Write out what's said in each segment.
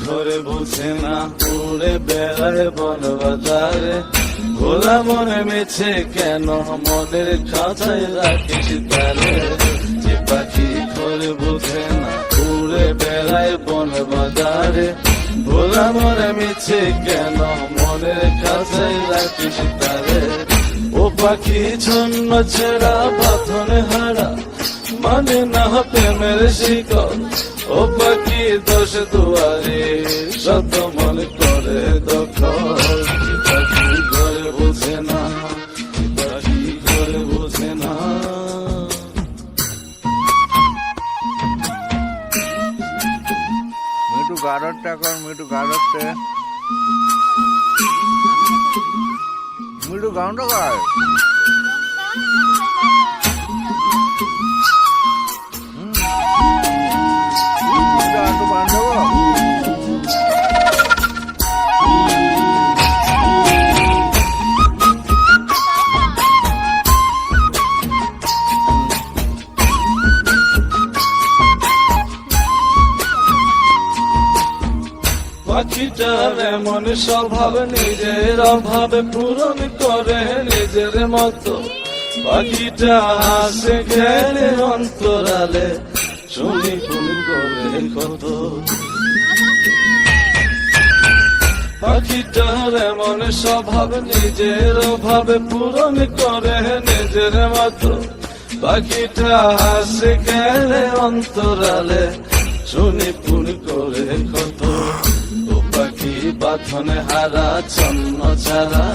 ঘরে বুঝে না উড়ে বেড়ায় বন বাজারে ভোলা মনে মেছে কেন মনের খাঁচায় রাখিস তারে যে পাখি ঘরে বুঝে না উড়ে বেড়ায় বন বাজারে ভোলা মনে মেছে কেন মনের খাঁচায় রাখিস তারে ও পাখি ছন্ন ছেড়া বাঁধনে হারা মানে না প্রেমের শিকল ও পাখি দোষ দুয়ারে শত মনে করে দখল পাখি ঘরে বুঝে না পাখি ঘরে বুঝে না মিঠু গাড়রটা কর মিঠু গাড়রতে মিঠু গাউন্ড কর একটু বান্ধব পাখিটার এমন স্বভাব নিজের অভাবে পূরণ করে নিজের মতো পাখিটা হাসে গেলে অন্তরালে শুনি কোন করে কত পাখিটার এমন স্বভাব নিজের অভাবে পূরণ করে নিজের মতো পাখিটা হাসে গেলে অন্তরালে শুনি পুন করে কত ও পাখি বাঁধনে হারা ছন্ন ছাড়া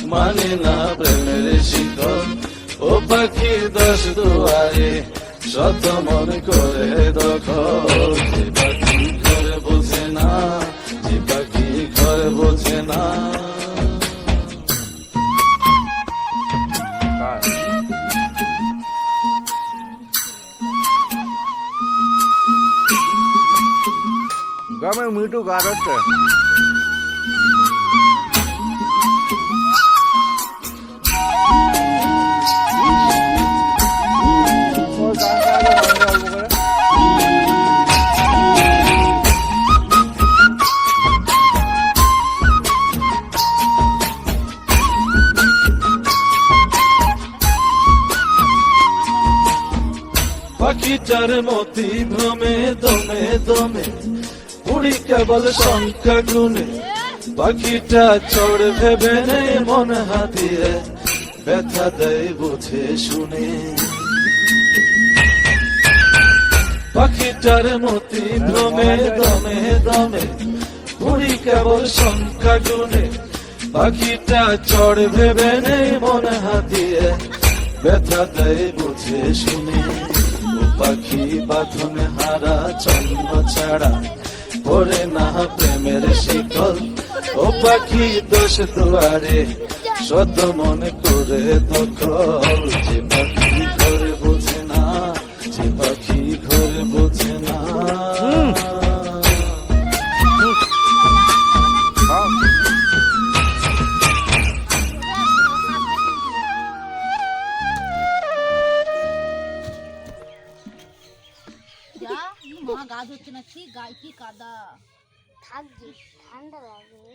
মানে না প্রেমের শিকল ও পাখি দশ দুয়ারে শত মন করে দখল যে পাখি ঘরে বোঝে না যে পাখি ঘরে বোঝে না গামে মিঠু গাড়রতে পাখিটার মতি ভ্রমে দমে দমে উড়ি কেবল সংখ্যা গুনে পাখিটা চড় ভেবে নেই মন হাতিয়ে ব্যথা দেয় বুঝে শুনে পাখিটার মতি ভ্রমে দমে দমে উড়ি কেবল সংখ্যা গুনে পাখিটা চড় ভেবে নেই মন হাতিয়ে ব্যথা দেয় বুঝে শুনে পাখি বাঁধনে হারা ছন্ন ছাড়া পড়ে না প্রেমের শিকল ও পাখি দোষ দুয়ারে শত মনে করে দখল যে পাখি ঘরে বোঝে না যে পাখি ঘরে বোঝে না মা গাছ হচ্ছে না কি গায়ে কি কাদা থাকবে ঠান্ডা লাগবে